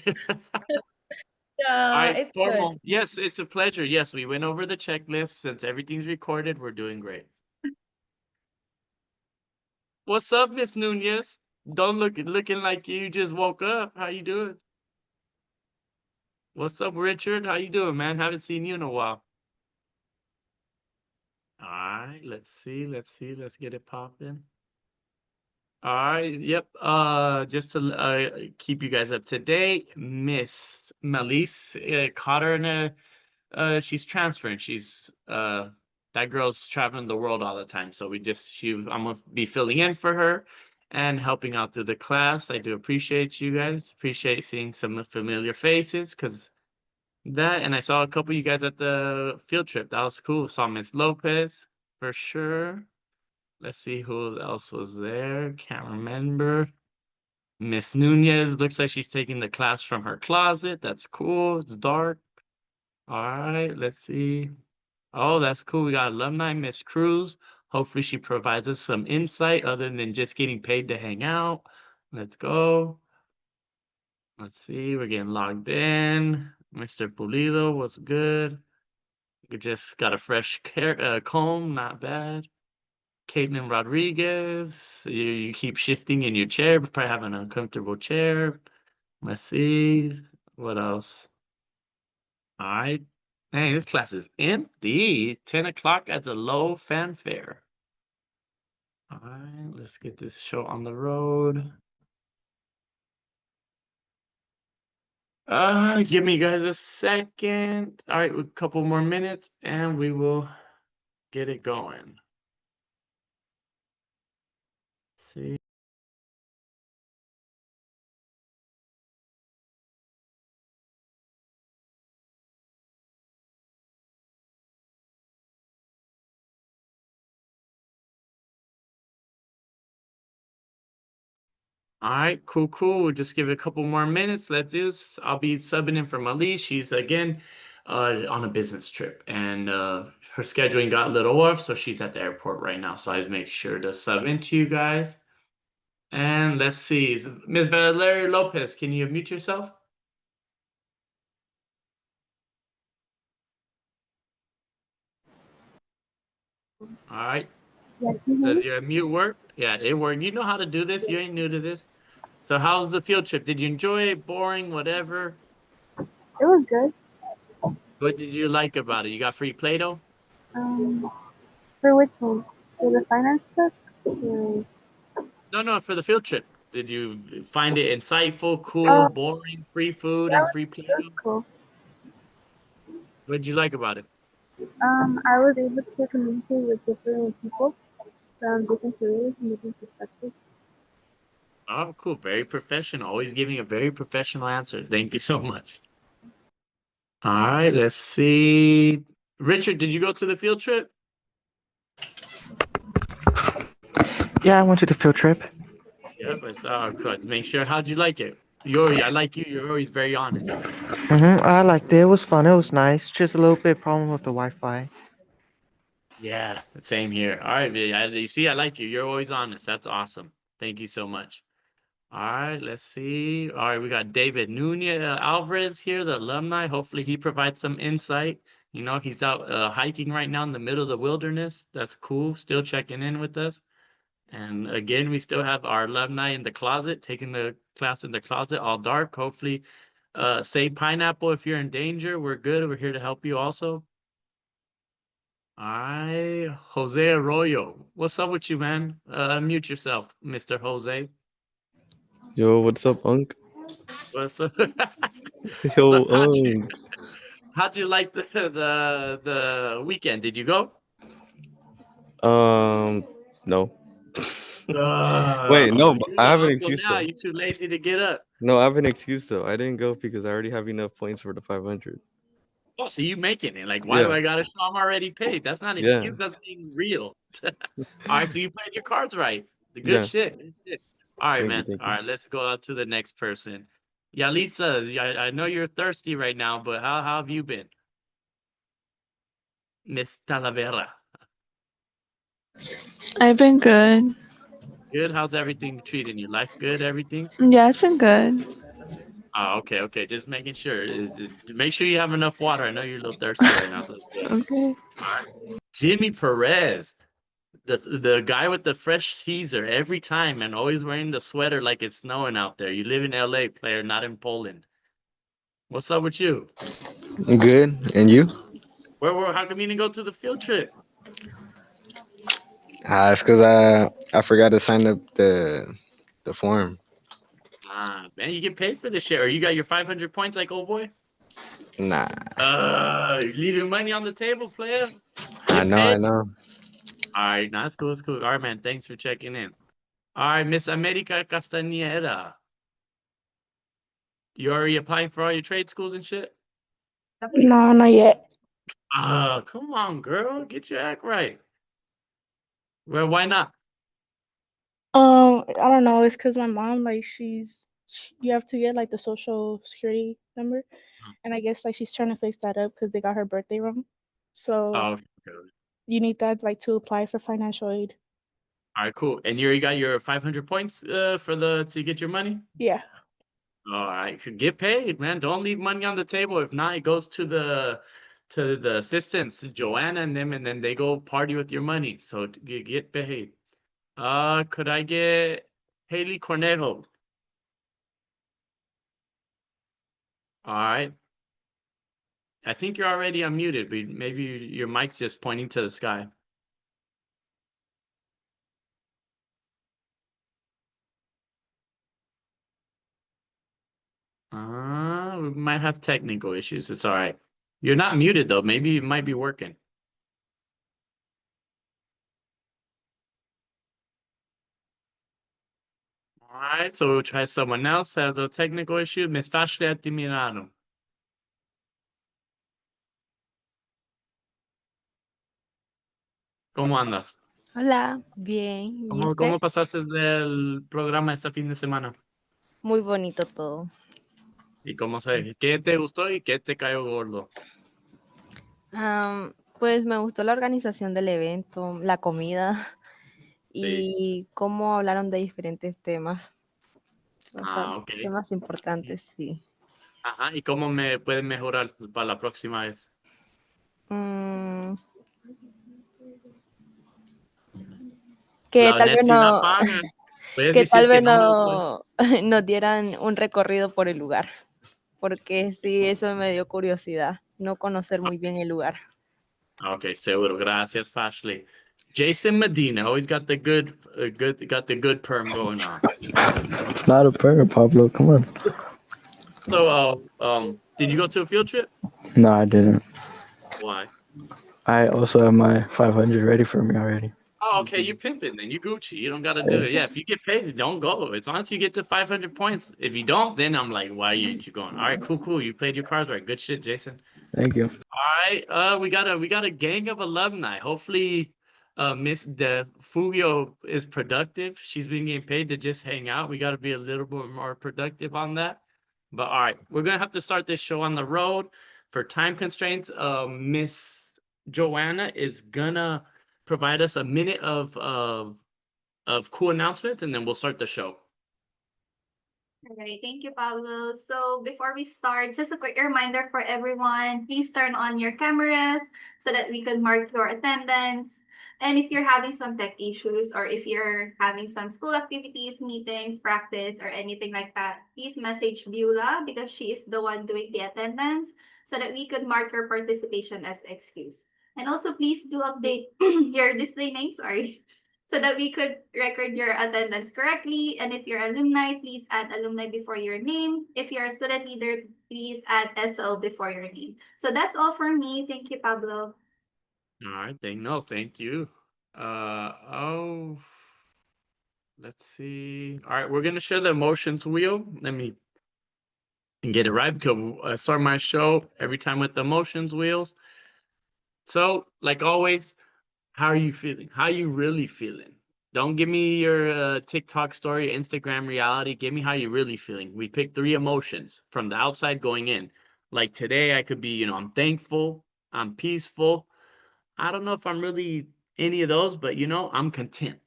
All Yeah, right, it's good. formal. Yes, it's a pleasure. Yes, we went over the checklist. Since everything's recorded, we're doing great. What's up, Miss Nunez? Don't looking like you just woke up. How you doing? What's up, Richard? How you doing, man? Haven't seen you in a while. All right, let's see. Let's see. Let's get it popping. All right. Yep. Just to keep you guys up to date, Miss Melise caught her in a. She's transferring. She's that girl's traveling the world all the time. So I'm gonna be filling in for her and helping out through the class. I do appreciate you guys. Appreciate seeing some familiar faces because that, and I saw a couple of you guys at the field trip. That was cool. Saw Miss Lopez for sure. Let's see who else was there. Can't remember. Miss Nunez looks like she's taking the class from her closet. That's cool. It's dark. All right, let's see. Oh, that's cool. We got alumni, Miss Cruz. Hopefully, she provides us some insight other than just getting paid to hang out. Let's go. Let's see. We're getting logged in. Mr. Pulido was good. We just got a fresh comb. Not bad. Caitlin Rodriguez. You keep shifting in your chair, but probably have an uncomfortable chair. Let's see. What else? All right. Hey, this class is empty. 10 o'clock as a low fanfare. All right, let's get this show on the road. Give me guys a second. All right, a couple more minutes and we will get it going. Let's see. All right, cool, cool. We'll just give it a couple more minutes. Let's do this. I'll be subbing in for Malise. She's again on a business trip, and her scheduling got a little off, so she's at the airport right now. So I make sure to sub into you guys. And let's see, Ms. Valeria Lopez, can you mute yourself? All right. Yeah, can you hear Does me? your mute work? Yeah, it worked. You know how to do this. You ain't new to this. So how's the field trip? Did you enjoy it? Boring? Whatever? It was good. What did you like about it? You got free Play-Doh? Um, for which one? For the finance book? Or, No, no, for the field trip. Did you find it insightful, cool, oh, boring, free food, that and was, free that was Play-Doh? cool. What did you like about it? I was able to communicate with different people from different careers and different perspectives. Oh, cool. Very professional. Always giving a very professional answer. Thank you so much. All right, let's see. Richard, did you go to the field trip? Yeah, I went to the field trip. Yep, I saw. Good. Make sure. How'd you like it? I like you. You're always very honest. I liked it. It was fun. It was nice. Just a little bit problem with the Wi-Fi. Yeah, same here. All right, you see, I like you. You're always honest. That's awesome. Thank you so much. All right, let's see. All right, we got David Nunez Alvarez here, the alumni. Hopefully, he provides some insight. He's out hiking right now in the middle of the wilderness. That's cool. Still checking in with us. And again, we still have our alumni in the closet, taking the class in the closet, all dark. Hopefully, say pineapple if you're in danger. We're good. We're here to help you also. Jose Arroyo. What's up with you, man? Unmute yourself, Mr. Jose. Yo, what's up, Unc? What's up? So Yo, Unc. how'd you like the weekend? Did you go? Um, no. Wait, no, but You're I the have an uncle excuse now. though. You too lazy to get up. No, I have an excuse though. I didn't go because I already have enough points for the 500. Oh, so you making it. Like, why do Yeah, I gotta show I'm already paid? That's not an yeah. excuse, that's being real. All right, so you played your cards right. The good Yeah. shit. Good shit. All right, Thank you, man. thank All you. right, let's go out to the next person. Yalitza, I know you're thirsty right now, but how have you been? Miss Talavera. I've been good. Good. How's everything treating you? Life good? Everything? Yeah, it's been good. Okay, okay. Just making sure. Make sure you have enough water. I know you're a little thirsty right now. So yeah. Okay. Jimmy Perez, the guy with the fresh Caesar every time and always wearing the sweater like it's snowing out there. You live in LA, player, not in Poland. What's up with you? Good. And you? Where how come you didn't go to the field trip? It's because I forgot to sign up the form. Ah, man, you get paid for this shit. Or you got your 500 points like old boy? Nah, You're leaving money on the table, player. I Get know, I paid. know. All right, nah, that's cool, that's cool. All right, man, thanks for checking in. All right, Miss America Castañeda. You already applying for all your trade schools and shit? No, not yet. Come on, girl. Get your act right. Well, why not? I don't know. It's because my mom, like, you have to get like the social security number, and I guess like she's trying to fix that up because they got her birthday wrong. So Oh, okay. you need that like to apply for financial aid. All right, cool. And you already got your 500 points to get your money? Yeah. All right, get paid, man. Don't leave money on the table. If not, it goes to the assistants, Joanna and them, and then they go party with your money. So get paid. Could I get Haley Cornejo? All right. I think you're already unmuted, but maybe your mic's just pointing to the sky. We might have technical issues. It's all right. You're not muted though. Maybe it might be working. All right, so we'll try someone else. Have the technical issue. Miss Fashley Atimiraano. ¿Cómo andas? Hola, bien. ¿Y usted? ¿Cómo pasaste del programa este fin de semana? Muy bonito todo. ¿Y cómo se? ¿Qué te gustó y qué te cayó gordo? Pues me gustó la organización del evento, la comida Sí. y cómo hablaron de diferentes temas. O sea, Ok. temas importantes, sí. Ajá, ¿y cómo me pueden mejorar para la próxima vez? Mm, La que tal vez honestidad no, paga. Puedes que decir tal que vez no me gustó. no nos dieran un recorrido por el lugar, porque sí, eso me dio curiosidad, no conocer muy bien el lugar. Okay, seguro. Gracias, Fashley. Jason Medina always got the good perm going on. It's not a prayer, Pablo. Come on. So, did you go to a field trip? No, I didn't. Why? I also have my 500 ready for me already. Oh, okay, you pimping then. You Gucci. You don't gotta do it. Yeah, if you get paid, don't go. As long as you get to 500 points. If you don't, then I'm like, why aren't you going? All right, cool. You played your cards right. Good shit, Jason. Thank you. All right, we got a gang of alumni. Hopefully, Miss De Fugio is productive. She's been getting paid to just hang out. We got to be a little bit more productive on that. But all right, we're gonna have to start this show on the road for time constraints. Miss Joanna is gonna provide us a minute of cool announcements, and then we'll start the show. All right, thank you, Pablo. So before we start, just a quick reminder for everyone, please turn on your cameras so that we can mark your attendance. And if you're having some tech issues or if you're having some school activities, meetings, practice, or anything like that, please message Beulah because she is the one doing the attendance so that we could mark your participation as excuse. And also, please do update your display name, sorry, so that we could record your attendance correctly. And if you're alumni, please add alumni before your name. If you're a student leader, please add SO before your name. So that's all for me. Thank you, Pablo. All right, thank you. Let's see. All right, we're gonna share the emotions wheel. Let me get it right because I start my show every time with the emotions wheels. So, like always, how are you feeling? How you really feeling? Don't give me your TikTok story, Instagram reality. Give me how you really feeling. We picked 3 emotions from the outside going in. Like today, I could be, I'm thankful, I'm peaceful. I don't know if I'm really any of those, but I'm content.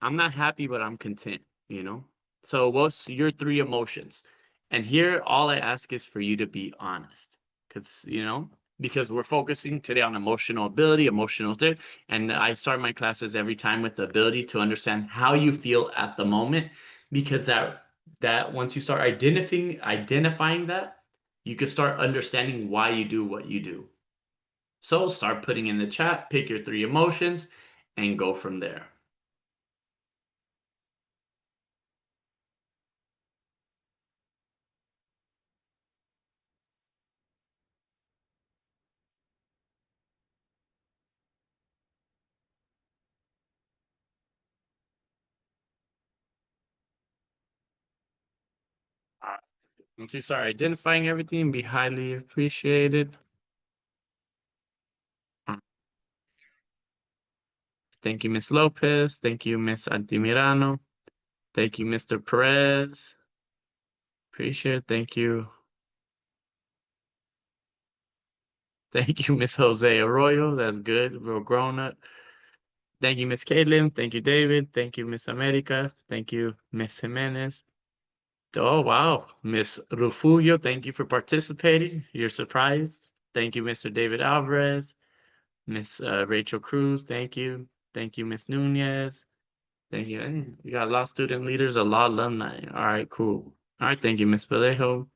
I'm not happy, but I'm content. So what's your 3 emotions? And here, all I ask is for you to be honest, because because we're focusing today on emotional ability, and I start my classes every time with the ability to understand how you feel at the moment, because that once you start identifying that, you can start understanding why you do what you do. So start putting in the chat, pick your 3 emotions, and go from there. Once you start identifying everything, be highly appreciated. Thank you, Miss Lopez. Thank you, Miss Altimirano. Thank you, Mr. Perez. Appreciate it. Thank you. Thank you, Miss Jose Arroyo. That's good. Real grown up. Thank you, Miss Caitlin. Thank you, David. Thank you, Miss America. Thank you, Miss Jimenez. Oh, wow. Miss Rufullo, thank you for participating. You're surprised. Thank you, Mr. David Alvarez. Miss Rachel Cruz, thank you. Thank you, Miss Nunez. Thank you. Hey, we got a lot of student leaders, a lot of alumni. All right, cool. All right, thank you, Miss Vallejo.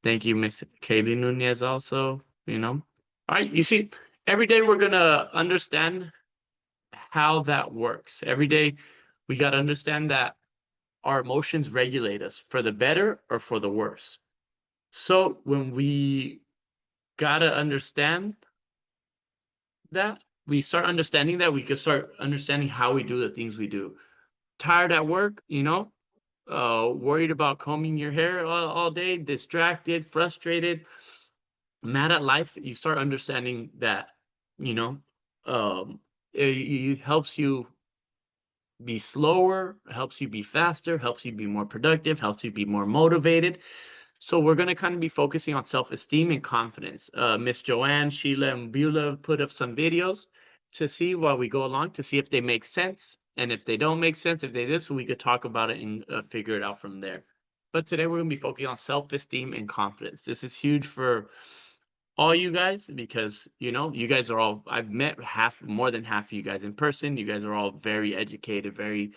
Thank you, Miss Kaylee Nunez also, All right, you see, every day we're going to understand how that works. Every day we got to understand that our emotions regulate us for the better or for the worse. So when we got to understand that, we start understanding that, we can start understanding how we do the things we do. Tired at work, worried about combing your hair all day, distracted, frustrated, mad at life, you start understanding that, it helps you be slower, helps you be faster, helps you be more productive, helps you be more motivated. So we're going to kind of be focusing on self-esteem and confidence. Miss Joanne, Sheila, and Beulah put up some videos to see while we go along to see if they make sense. And if they don't make sense, if they do, so we could talk about it and figure it out from there. But today we're going to be focusing on self-esteem and confidence. This is huge for all you guys because, you guys are all, I've met more than half of you guys in person. You guys are all very educated, very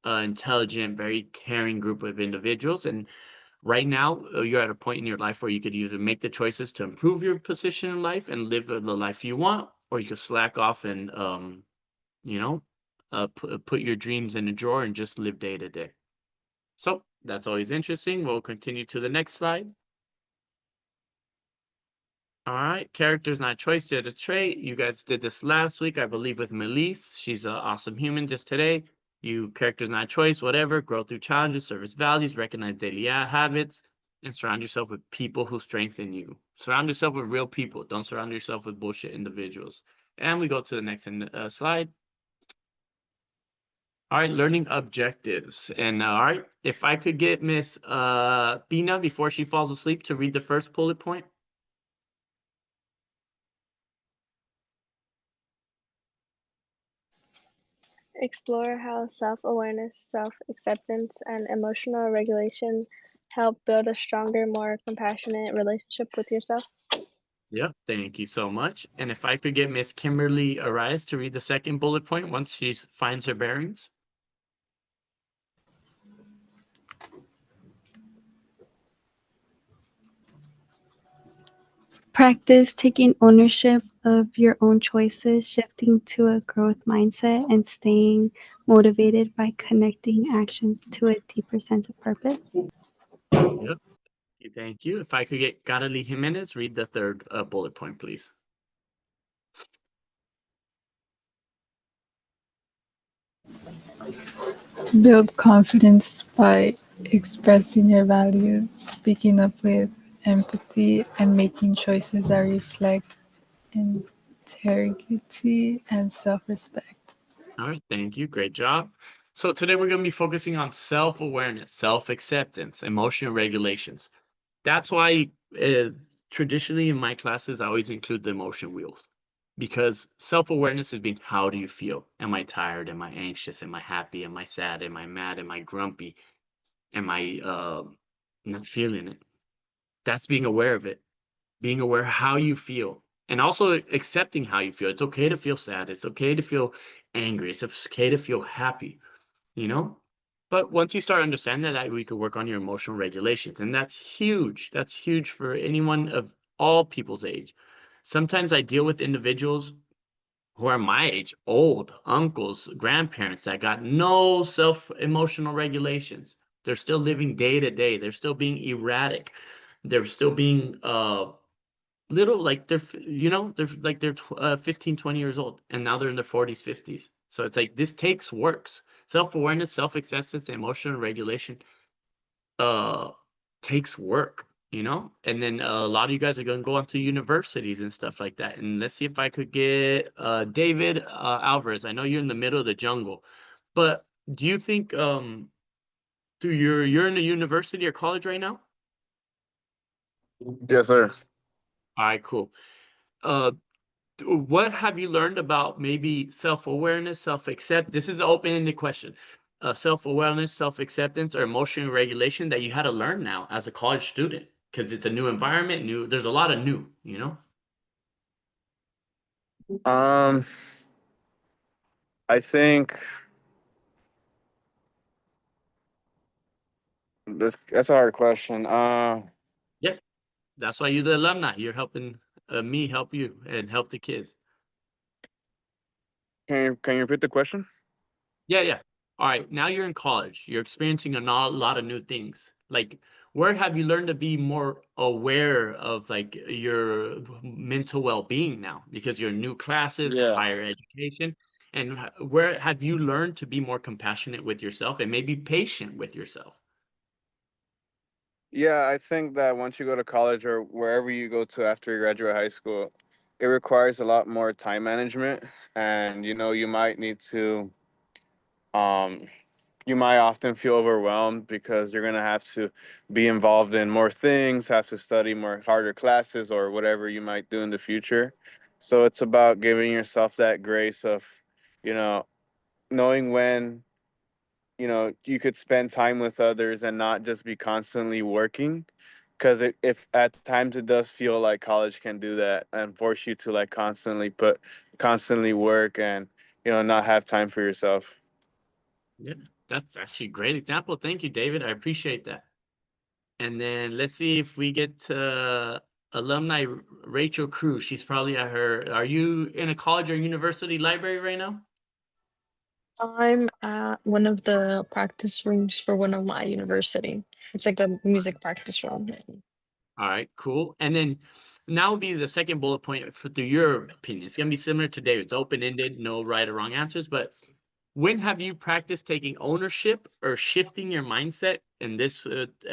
intelligent, very caring group of individuals. And right now, you're at a point in your life where you could either make the choices to improve your position in life and live the life you want, or you could slack off and, put your dreams in a drawer and just live day to day. So that's always interesting. We'll continue to the next slide. All right, character's not choice, did a trait. You guys did this last week, I believe, with Melise. She's an awesome human just today. You character's not choice, whatever. Grow through challenges, service values, recognize daily habits, and surround yourself with people who strengthen you. Surround yourself with real people. Don't surround yourself with bullshit individuals. And we go to the next slide. All right, learning objectives. And all right, if I could get Miss Bina before she falls asleep to read the first bullet point. Explore how self-awareness, self-acceptance, and emotional regulation help build a stronger, more compassionate relationship with yourself. Yep, thank you so much. And if I could get Miss Kimberly Arias to read the second bullet point once she finds her bearings. Practice taking ownership of your own choices, shifting to a growth mindset, and staying motivated by connecting actions to a deeper sense of purpose. Yep, thank you. If I could get Carly Jimenez read the third bullet point, please. Build confidence by expressing your values, speaking up with empathy, and making choices that reflect integrity and self-respect. All right, thank you. Great job. So today we're going to be focusing on self-awareness, self-acceptance, emotional regulations. That's why traditionally in my classes, I always include the emotion wheels. Because self-awareness has been, how do you feel? Am I tired? Am I anxious? Am I happy? Am I sad? Am I mad? Am I grumpy? Am I not feeling it. That's being aware of it, being aware how you feel, and also accepting how you feel. It's okay to feel sad. It's okay to feel angry. It's okay to feel happy, you know? But once you start understanding that, we could work on your emotional regulations. And that's huge. That's huge for anyone of all people's age. Sometimes I deal with individuals who are my age, old uncles, grandparents that got no self emotional regulations. They're still living day to day. They're still being erratic. They're still being little, like they're 15, 20 years old, and now they're in their 40s, 50s. So it's like this takes works. Self-awareness, self-acceptance, emotional regulation uh takes work, you know? And then a lot of you guys are going to go on to universities and stuff like that. And let's see if I could get David Alvarez. I know you're in the middle of the jungle, but do you think you're in a university or college right now? Yes, sir. All right, cool. uh what have you learned about maybe self-awareness, self-accept? This is an open-ended question. Self-awareness, self-acceptance, or emotional regulation that you had to learn now as a college student, because it's a new environment, new. There's a lot of new, you know. I think that's a hard question. Yeah, that's why you're the alumni. You're helping me help you and help the kids. Can you repeat the question? Yeah, yeah. All right, now you're in college. You're experiencing a lot of new things. Like, where have you learned to be more aware of like your mental well-being now? Because you're in new classes, Yeah. higher education, and where have you learned to be more compassionate with yourself and maybe patient with yourself? Yeah, I think that once you go to college or wherever you go to after you graduate high school, it requires a lot more time management, and you might need to um you might often feel overwhelmed because you're going to have to be involved in more things, have to study more harder classes or whatever you might do in the future. So it's about giving yourself that grace of, you know, knowing when, you could spend time with others and not just be constantly working. Because if at times it does feel like college can do that and force you to like constantly work and, not have time for yourself. Yeah, that's actually a great example. Thank you, David. I appreciate that. And then let's see if we get to alumni Rachel Cruz. She's probably at her. Are you in a college or university library right now? I'm at one of the practice rooms for one of my university. It's like a music practice room. All right, cool. And then now will be the second bullet point for through your opinion. It's gonna be similar to David's, open-ended, no right or wrong answers. But when have you practiced taking ownership or shifting your mindset in this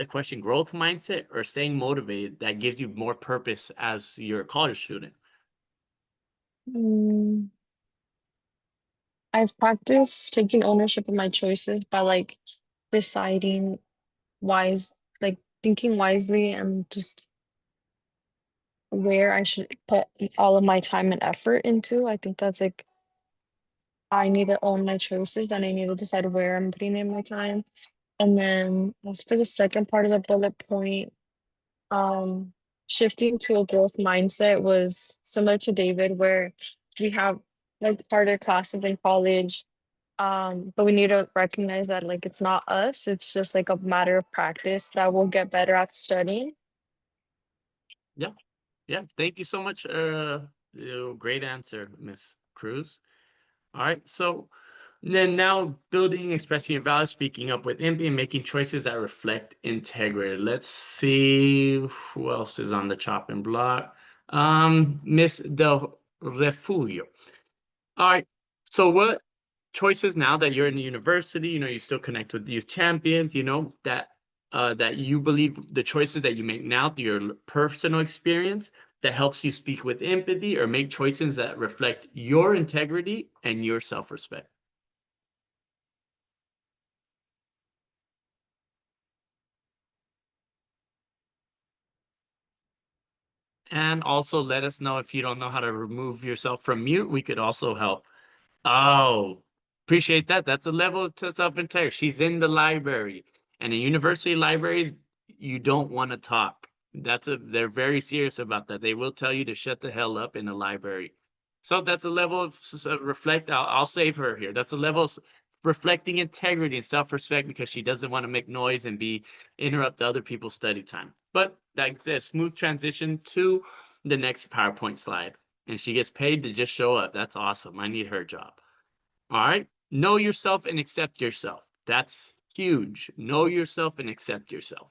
question, growth mindset, or staying motivated that gives you more purpose as you're a college student? Mm, I've practiced taking ownership of my choices by like deciding wise, like thinking wisely and just where I should put all of my time and effort into. I think that's like I need to own my choices and I need to decide where I'm putting in my time. And then as for the second part of the bullet point, um, shifting to a growth mindset was similar to David, where we have like harder classes in college. But we need to recognize that like it's not us, it's just like a matter of practice that we'll get better at studying. Yeah, yeah. Thank you so much. Great answer, Miss Cruz. All right, so then now building, expressing your values, speaking up with empathy, and making choices that reflect integrity. Let's see who else is on the chopping block. Miss Del Refugio. All right, so what choices now that you're in the university, you still connect with youth champions, that you believe the choices that you make now through your personal experience that helps you speak with empathy or make choices that reflect your integrity and your self-respect. And also let us know if you don't know how to remove yourself from mute. We could also help. Oh, appreciate that. That's a level to self-integrity. She's in the library. And in university libraries, you don't want to talk. They're very serious about that. They will tell you to shut the hell up in a library. So that's a level of reflect. I'll save her here. That's a level of reflecting integrity and self-respect because she doesn't want to make noise and interrupt other people's study time. But that's a smooth transition to the next PowerPoint slide. And she gets paid to just show up. That's awesome. I need her job. All right. Know yourself and accept yourself. That's huge. Know yourself and accept yourself.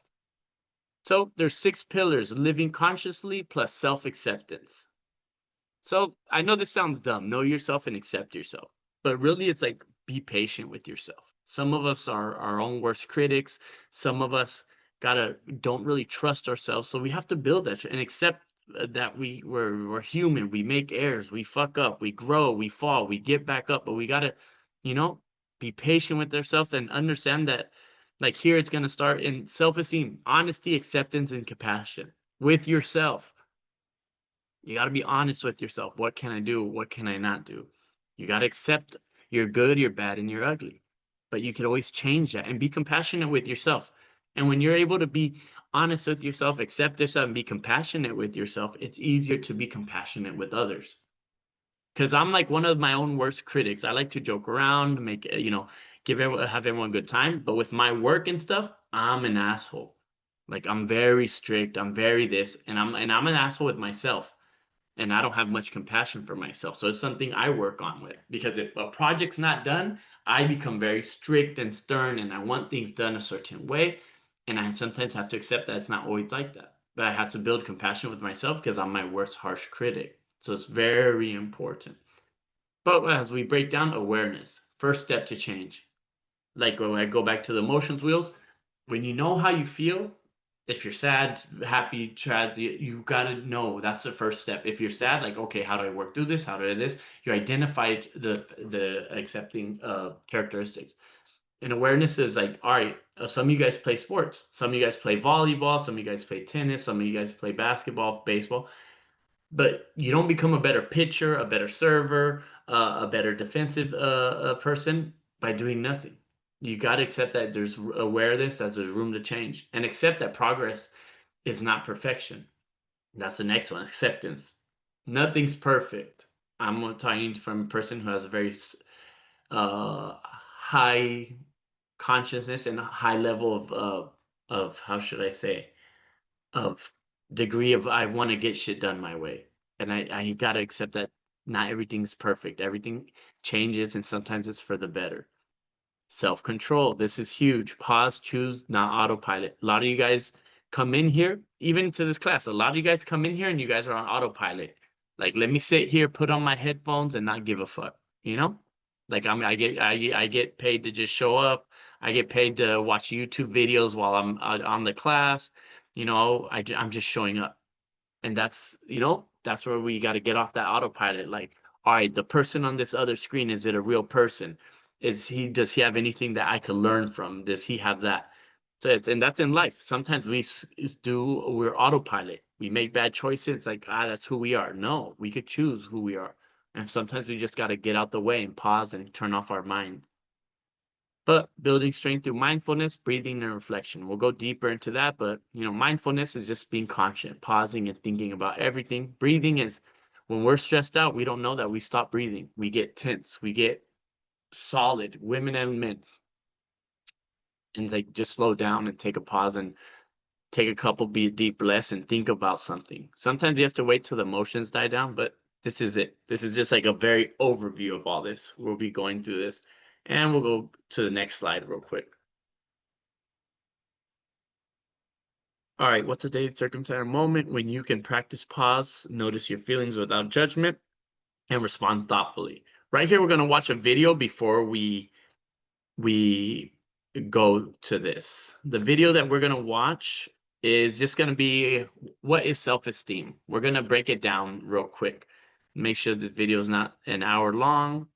So there's 6 pillars: living consciously plus self-acceptance. So I know this sounds dumb, know yourself and accept yourself, but really it's like be patient with yourself. Some of us are our own worst critics. Some of us don't really trust ourselves. So we have to build that and accept that we're human. We make errors, we fuck up, we grow, we fall, we get back up, but we gotta, be patient with ourselves and understand that like here it's gonna start in self-esteem, honesty, acceptance, and compassion with yourself. You got to be honest with yourself. What can I do? What can I not do? You got to accept you're good, you're bad, and you're ugly. But you can always change that and be compassionate with yourself. And when you're able to be honest with yourself, accept yourself, and be compassionate with yourself, it's easier to be compassionate with others. Because I'm like one of my own worst critics. I like to joke around, have everyone a good time. But with my work and stuff, I'm an asshole. Like I'm very strict. I'm very this, and I'm an asshole with myself. And I don't have much compassion for myself. So it's something I work on with, because if a project's not done, I become very strict and stern and I want things done a certain way. And I sometimes have to accept that it's not always like that. But I have to build compassion with myself because I'm my worst harsh critic. So it's very important. But as we break down awareness, first step to change. Like when I go back to the emotions wheels, when you know how you feel, if you're sad, happy, sad, you gotta know that's the first step. If you're sad, like, okay, how do I work through this? How do I do this? You identified the accepting characteristics. And awareness is like, all right, some of you guys play sports. Some of you guys play volleyball. Some of you guys play tennis. Some of you guys play basketball, baseball. But you don't become a better pitcher, a better server, a better defensive person by doing nothing. You got to accept that there's awareness as there's room to change, and accept that progress is not perfection. That's the next one, acceptance. Nothing's perfect. I'm talking from a person who has a very high consciousness and a high level of how should I say, of degree of I want to get shit done my way. And I gotta accept that not everything's perfect. Everything changes and sometimes it's for the better. Self-control. This is huge. Pause, choose, not autopilot. A lot of you guys come in here, even to this class, a lot of you guys come in here and you guys are on autopilot. Like, let me sit here, put on my headphones and not give a fuck, you know? Like I get paid to just show up. I get paid to watch YouTube videos while I'm on the class. I'm just showing up. And that's where we got to get off that autopilot. Like, all right, the person on this other screen, is it a real person? Does he have anything that I could learn from? Does he have that? So and that's in life. Sometimes we're autopilot. We make bad choices. It's like, that's who we are. No, we could choose who we are. And sometimes we just got to get out the way and pause and turn off our minds. But building strength through mindfulness, breathing, and reflection. We'll go deeper into that, but mindfulness is just being conscious, pausing and thinking about everything. Breathing is when we're stressed out, we don't know that we stop breathing. We get tense, we get solid, women and men. And like just slow down and take a pause and take a couple deep breaths and think about something. Sometimes you have to wait till the emotions die down, but this is it. This is just like a very overview of all this. We'll be going through this. And we'll go to the next slide real quick. All right, what's a daily circumstance or moment when you can practice pause, notice your feelings without judgment, and respond thoughtfully? Right here, we're going to watch a video before we go to this. The video that we're going to watch is just going to be, what is self-esteem? We're going to break it down real quick. Make sure the video is not an hour long.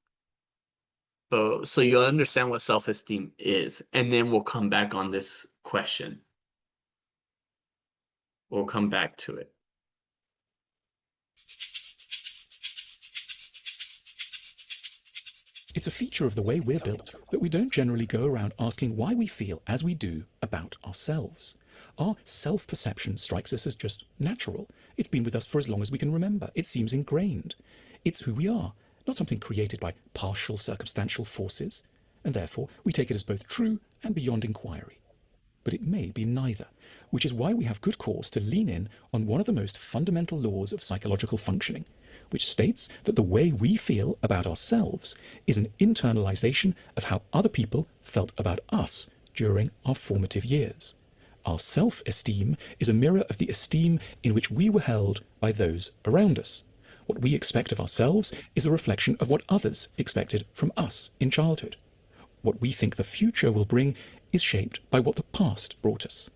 So you'll understand what self-esteem is, and then we'll come back on this question. We'll come back to it. It's a feature of the way we're built that we don't generally go around asking why we feel as we do about ourselves. Our self-perception strikes us as just natural. It's been with us for as long as we can remember. It seems ingrained. It's who we are, not something created by partial circumstantial forces, and therefore we take it as both true and beyond inquiry. But it may be neither, which is why we have good cause to lean in on one of the most fundamental laws of psychological functioning, which states that the way we feel about ourselves is an internalization of how other people felt about us during our formative years. Our self-esteem is a mirror of the esteem in which we were held by those around us. What we expect of ourselves is a reflection of what others expected from us in childhood. What we think the future will bring is shaped by what the past brought us.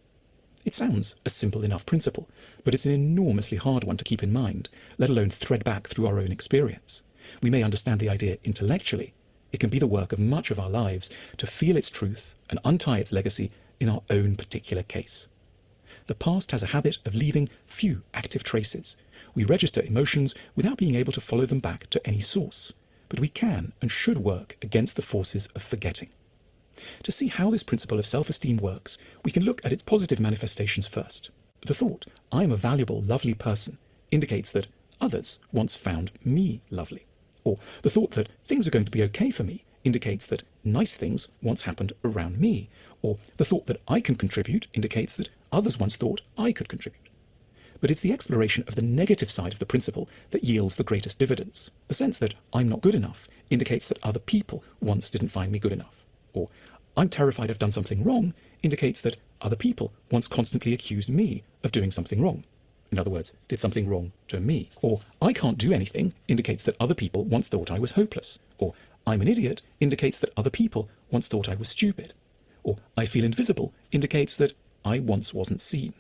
It sounds a simple enough principle, but it's an enormously hard one to keep in mind, let alone thread back through our own experience. We may understand the idea intellectually. It can be the work of much of our lives to feel its truth and untie its legacy in our own particular case. The past has a habit of leaving few active traces. We register emotions without being able to follow them back to any source, but we can and should work against the forces of forgetting. To see how this principle of self-esteem works, we can look at its positive manifestations first. The thought, I am a valuable, lovely person, indicates that others once found me lovely. Or the thought that things are going to be okay for me indicates that nice things once happened around me. Or the thought that I can contribute indicates that others once thought I could contribute. But it's the exploration of the negative side of the principle that yields the greatest dividends. The sense that I'm not good enough indicates that other people once didn't find me good enough. Or I'm terrified I've done something wrong indicates that other people once constantly accused me of doing something wrong. In other words, did something wrong to me. Or I can't do anything indicates that other people once thought I was hopeless. Or I'm an idiot indicates that other people once thought I was stupid. Or I feel invisible indicates that I once wasn't seen.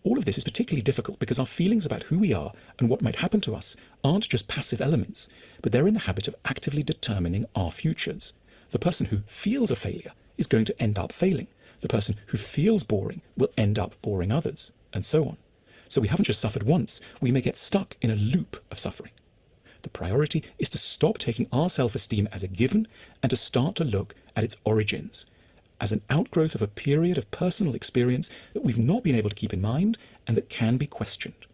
All of this is particularly difficult because our feelings about who we are and what might happen to us aren't just passive elements, but they're in the habit of actively determining our futures. The person who feels a failure is going to end up failing. The person who feels boring will end up boring others, and so on. So we haven't just suffered once, we may get stuck in a loop of suffering. The priority is to stop taking our self-esteem as a given and to start to look at its origins as an outgrowth of a period of personal experience that we've not been able to keep in mind and that can be questioned.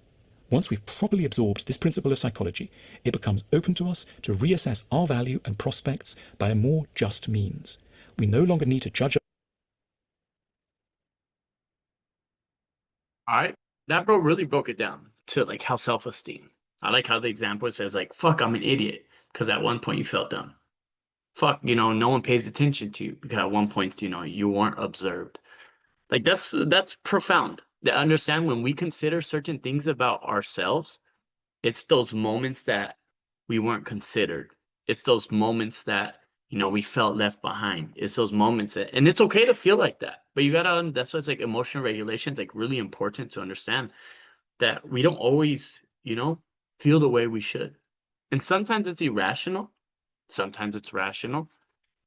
Once we've properly absorbed this principle of psychology, it becomes open to us to reassess our value and prospects by a more just means. We no longer need to judge. All right, that bro really broke it down to like how self-esteem. I like how the example says like, fuck, I'm an idiot, because at one point you felt dumb. Fuck, no one pays attention to you because at one point, you weren't observed. Like that's profound. To understand when we consider certain things about ourselves, it's those moments that we weren't considered. It's those moments that, we felt left behind. It's those moments that, and it's okay to feel like that, but that's why it's like emotional regulation is like really important to understand that we don't always, feel the way we should. And sometimes it's irrational. Sometimes it's rational.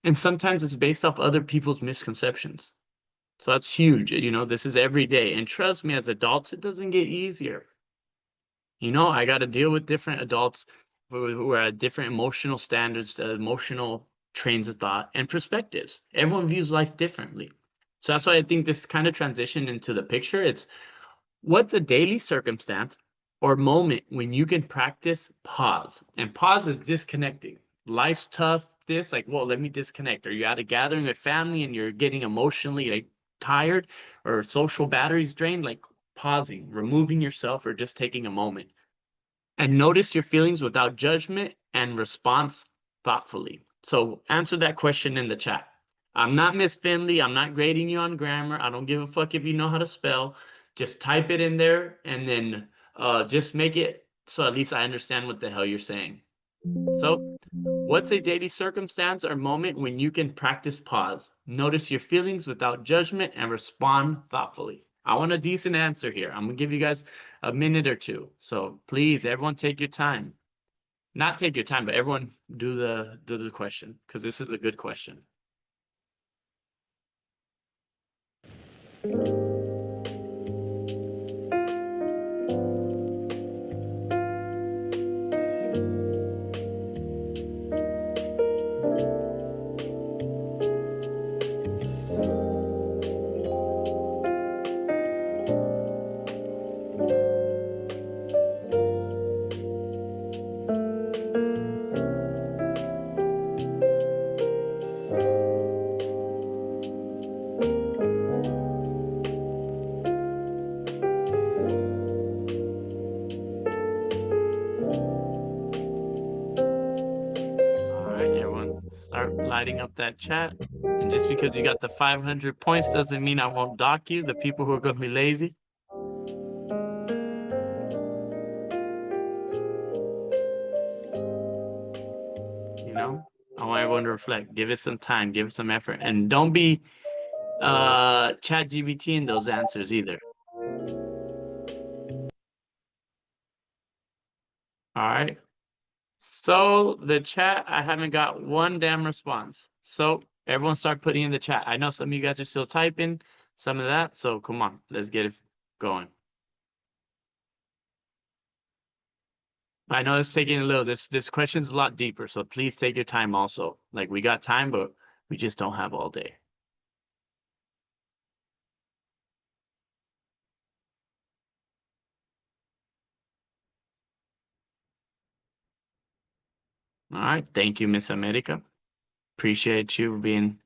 And sometimes it's based off other people's misconceptions. So that's huge. This is every day. And trust me, as adults, it doesn't get easier. I got to deal with different adults who are at different emotional standards, emotional trains of thought, and perspectives. Everyone views life differently. So that's why I think this kind of transition into the picture. It's what's a daily circumstance or moment when you can practice pause? And pause is disconnecting. Life's tough. Let me disconnect. Or you're at a gathering with family and you're getting emotionally like tired or social batteries drained, like pausing, removing yourself, or just taking a moment. And notice your feelings without judgment and response thoughtfully. So answer that question in the chat. I'm not Miss Finley. I'm not grading you on grammar. I don't give a fuck if you know how to spell. Just type it in there and then just make it so at least I understand what the hell you're saying. So, what's a daily circumstance or moment when you can practice pause? Notice your feelings without judgment and respond thoughtfully. I want a decent answer here. I'm going to give you guys a minute or two. So, please, everyone take your time. Not take your time, but everyone do the question because this is a good question. lighting up that chat. And just because you got the 500 points doesn't mean I won't dock you, the people who are going to be lazy. You know, I want everyone to reflect. Give it some time, give it some effort, and don't be chat GBT in those answers either. All right. So the chat, I haven't got one damn response. So everyone start putting in the chat. I know some of you guys are still typing some of that. So come on, let's get it going. I know it's taking a little, this question's a lot deeper. So please take your time also. Like we got time, but we just don't have all day. All right. Thank you, Miss America. Appreciate you being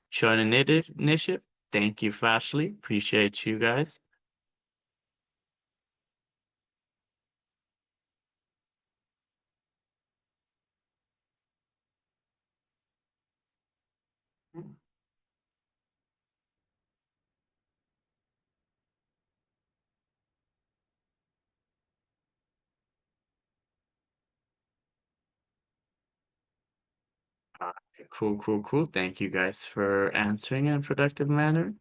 showing initiative. Thank you, Fashley. Appreciate you guys. Cool. Thank you guys for answering in a productive manner.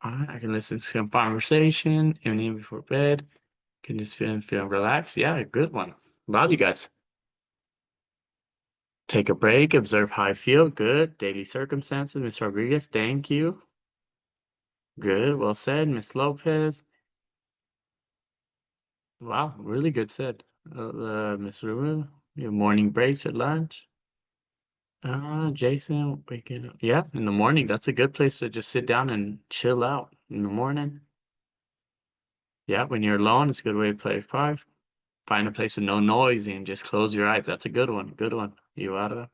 All right, I can listen to some conversation, evening before bed. Can just feel relaxed. Yeah, good one. Love you guys. Take a break, observe how I feel. Good. Daily circumstances, Miss Rodriguez. Thank you. Good. Well said, Miss Lopez. Wow, really good said. Miss Ruru, your morning breaks at lunch. Jason, waking up. Yeah, in the morning. That's a good place to just sit down and chill out in the morning. Yeah, when you're alone, it's a good way to play 5. Find a place with no noise and just close your eyes. That's a good one. Good one. You oughta.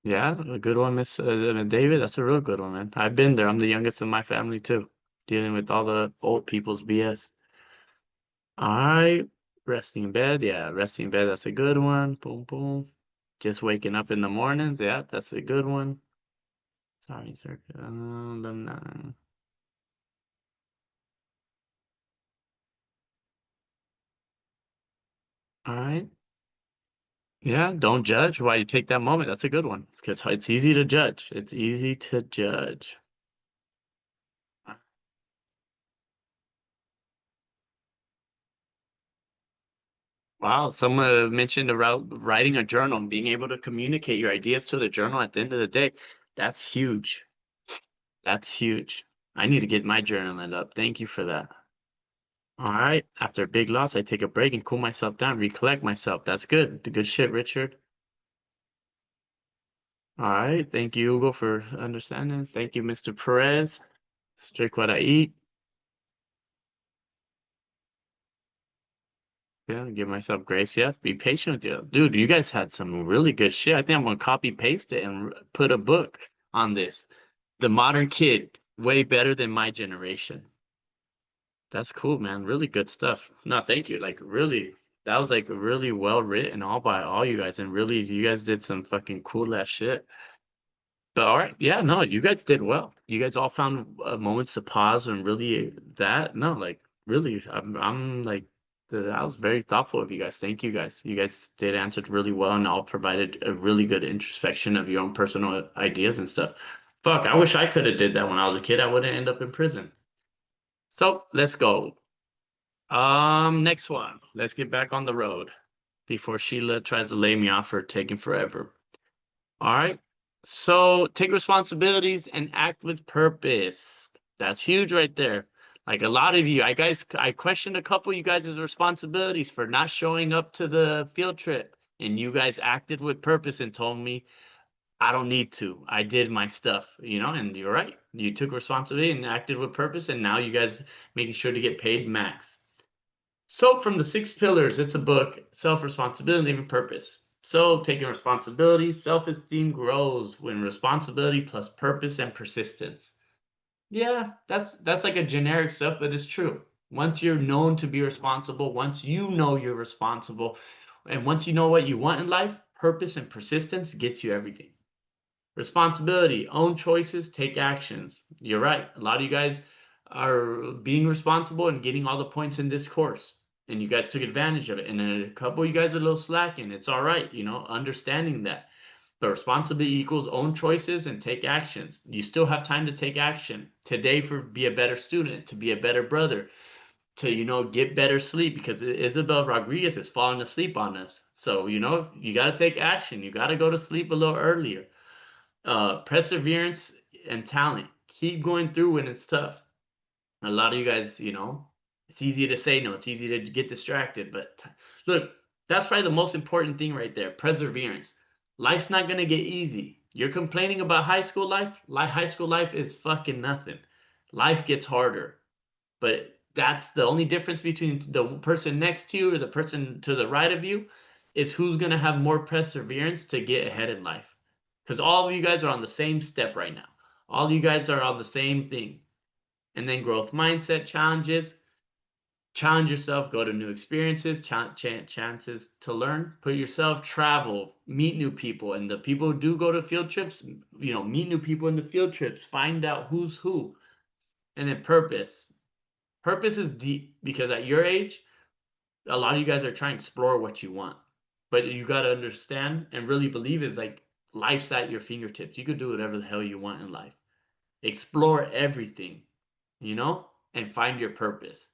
Yeah, a good one, Miss David. That's a real good one, man. I've been there. I'm the youngest in my family too, dealing with all the old people's BS. All right, resting in bed. Yeah, resting in bed. That's a good one. Boom, boom. Just waking up in the mornings. Yeah, that's a good one. Sorry, sir. All right. Yeah, don't judge while you take that moment. That's a good one because it's easy to judge. It's easy to judge. Wow, someone mentioned about writing a journal and being able to communicate your ideas to the journal at the end of the day. That's huge. That's huge. I need to get my journaling up. Thank you for that. All right. After a big loss, I take a break and cool myself down, recollect myself. That's good. Good shit, Richard. All right. Thank you, Hugo, for understanding. Thank you, Mr. Perez. Strict what I eat. Yeah, give myself grace. Yeah, be patient with you. Dude, you guys had some really good shit. I think I'm gonna copy paste it and put a book on this. The modern kid, way better than my generation. That's cool, man. Really good stuff. No, thank you. Like, really, that was like really well written all by all you guys. And really, you guys did some fucking cool ass shit. But all right, yeah, no, you guys did well. You guys all found moments to pause and really that. No, like, really, I'm like, that was very thoughtful of you guys. Thank you guys. You guys did answer it really well and all provided a really good introspection of your own personal ideas and stuff. Fuck, I wish I could have did that when I was a kid. I wouldn't end up in prison. So let's go. Next one. Let's get back on the road before Sheila tries to lay me off for taking forever. All right. So take responsibilities and act with purpose. That's huge right there. Like a lot of you, I questioned a couple of you guys' responsibilities for not showing up to the field trip. And you guys acted with purpose and told me I don't need to. I did my stuff, and you're right. You took responsibility and acted with purpose, and now you guys making sure to get paid max. So from the 6 pillars, it's a book, self-responsibility and purpose. So taking responsibility, self-esteem grows when responsibility plus purpose and persistence. Yeah, that's like a generic stuff, but it's true. Once you're known to be responsible, once you know you're responsible, and once you know what you want in life, purpose and persistence gets you everything. Responsibility, own choices, take actions. You're right. A lot of you guys are being responsible and getting all the points in this course, and you guys took advantage of it. And then a couple of you guys are a little slacking. It's all right, understanding that. But responsibility equals own choices and take actions. You still have time to take action today for be a better student, to be a better brother, to get better sleep, because Isabel Rodriguez is falling asleep on us. So you got to take action. You got to go to sleep a little earlier. Perseverance and talent. Keep going through when it's tough. A lot of you guys, it's easy to say no. It's easy to get distracted. But look, that's probably the most important thing right there. Perseverance. Life's not going to get easy. You're complaining about high school life. High school life is fucking nothing. Life gets harder. But that's the only difference between the person next to you or the person to the right of you, is who's going to have more perseverance to get ahead in life. Because all of you guys are on the same step right now. All of you guys are on the same thing. And then growth mindset challenges. Challenge yourself, go to new experiences, chances to learn, put yourself, travel, meet new people. And the people who do go to field trips, meet new people in the field trips, find out who's who. And then purpose. Purpose is deep, because at your age, a lot of you guys are trying to explore what you want. But you got to understand and really believe is like life's at your fingertips. You could do whatever the hell you want in life. Explore everything, and find your purpose.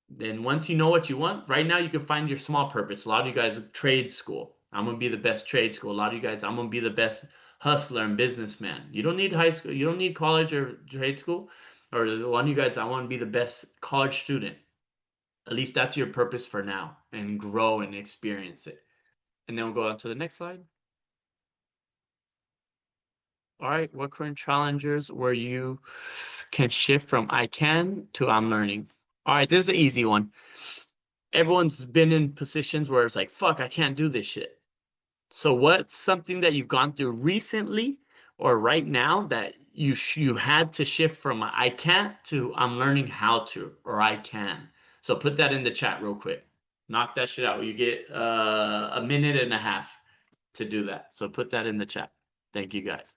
Then once you know what you want, right now you can find your small purpose. A lot of you guys are trade school. I'm going to be the best trade school. A lot of you guys, I'm going to be the best hustler and businessman. You don't need high school. You don't need college or trade school. Or one of you guys, I want to be the best college student. At least that's your purpose for now, and grow and experience it. And then we'll go on to the next slide. All right, what current challenges where you can shift from I can to I'm learning? All right, this is an easy one. Everyone's been in positions where it's like, fuck, I can't do this shit. So what's something that you've gone through recently or right now that you had to shift from I can't to I'm learning how to, or I can? So put that in the chat real quick. Knock that shit out. You get a minute and a half to do that. So put that in the chat. Thank you guys.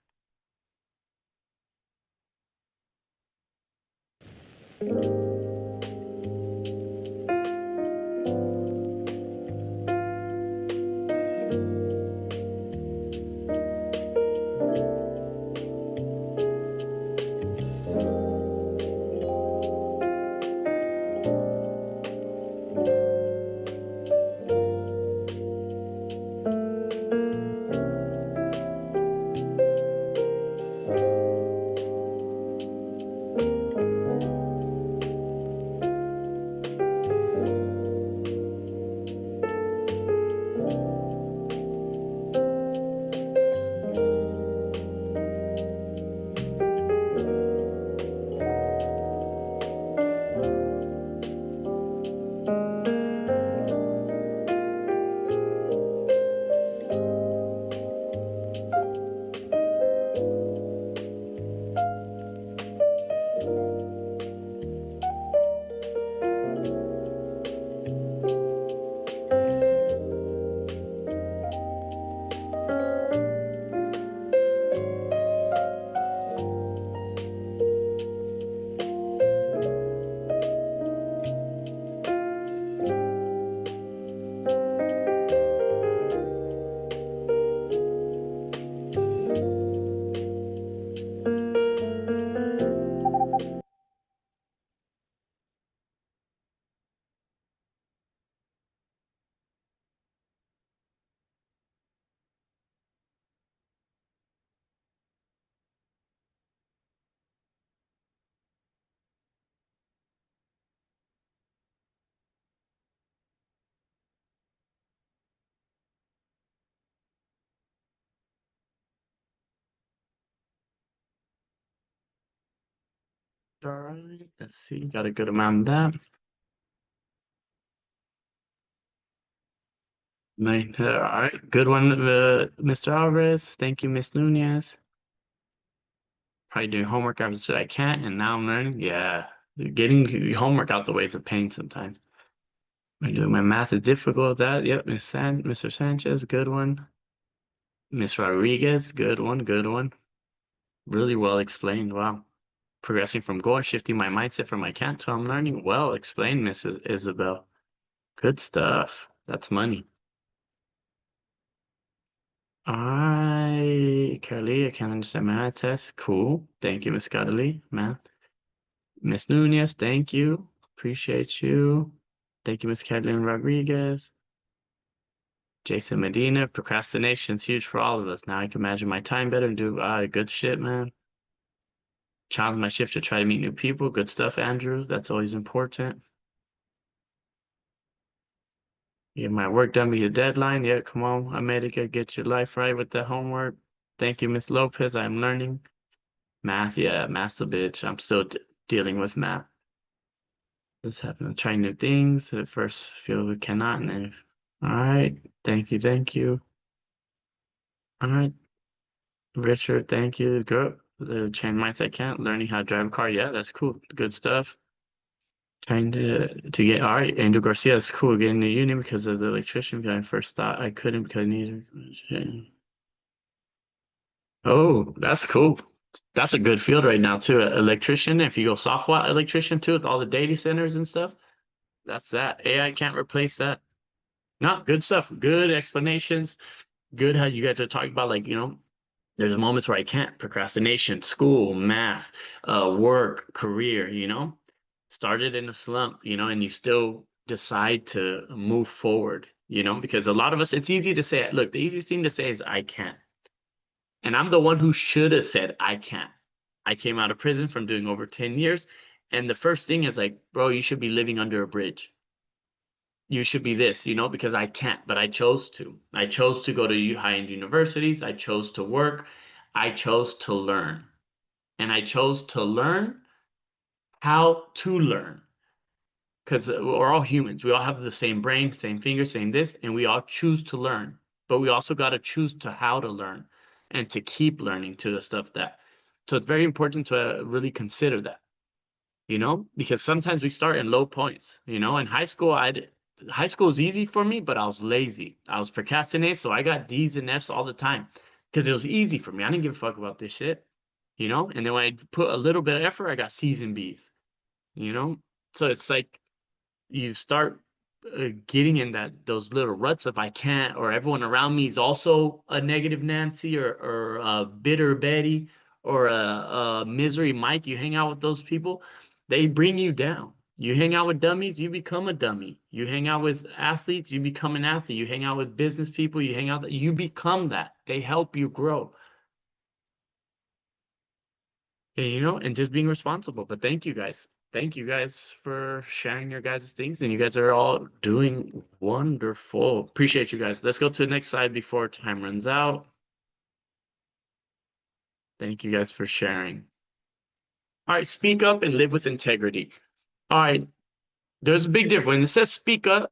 All right, let's see. Got a good amount of that. All right, good one, Mr. Alvarez. Thank you, Miss Nunez. Probably doing homework. I said I can't, and now I'm learning. Yeah, Getting your homework out the way is a pain sometimes. My math is difficult. That, yep, Mr. Sanchez, good one. Miss Rodriguez, good one, good one. Really well explained. Wow. Progressing from goal, shifting my mindset from I can't to I'm learning. Well explained, Mrs. Isabel. Good stuff. That's money. Carly, I can't understand math test. Cool. Thank you, Miss Cuddly. Math. Miss Nunez, thank you. Appreciate you. Thank you, Miss Kathleen Rodriguez. Jason Medina, procrastination's huge for all of us. Now I can imagine my time better and do good shit, man. Challenge my shift to try to meet new people. Good stuff, Andrew. That's always important. Get my work done by your deadline. Yeah, come on, America, get your life right with the homework. Thank you, Miss Lopez. I'm learning. Math, yeah, math's a bitch. I'm still dealing with math. This happened. Trying new things. At first, feel we cannot. And then, all right. Thank you. Thank you. All right. Richard, thank you. Good. The chain mindset can't. Learning how to drive a car. Yeah, that's cool. Good stuff. Trying to get all right. Angel Garcia, that's cool. Getting the union because of the electrician. Because I first thought I couldn't because I needed. Oh, that's cool. That's a good field right now too. Electrician. If you go software electrician too, with all the data centers and stuff, that's that. AI can't replace that. No, good stuff. Good explanations. Good how you guys are talking about, like, there's moments where I can't. Procrastination, school, math, work, career, started in a slump, and you still decide to move forward, because a lot of us, it's easy to say, look, the easiest thing to say is I can't. And I'm the one who should have said I can't. I came out of prison from doing over 10 years. And the first thing is like, bro, you should be living under a bridge. You should be this, because I can't, but I chose to. I chose to go to high-end universities. I chose to work. I chose to learn. And I chose to learn how to learn. Because we're all humans. We all have the same brain, same fingers, same this, and we all choose to learn. But we also got to choose to how to learn and to keep learning to the stuff that. So it's very important to really consider that, because sometimes we start in low points. In high school, high school was easy for me, but I was lazy. I was procrastinating, so I got D's and F's all the time because it was easy for me. I didn't give a fuck about this shit, And then when I put a little bit of effort, I got C's and B's, So it's like you start getting in those little ruts of I can't, or everyone around me is also a negative Nancy or a bitter Betty or a misery Mike. You hang out with those people, they bring you down. You hang out with dummies, you become a dummy. You hang out with athletes, you become an athlete. You hang out with business people, you become that. They help you grow. And just being responsible. But thank you guys. Thank you guys for sharing your guys' things, and you guys are all doing wonderful. Appreciate you guys. Let's go to the next slide before time runs out. Thank you guys for sharing. All right, speak up and live with integrity. All right, there's a big difference. When it says speak up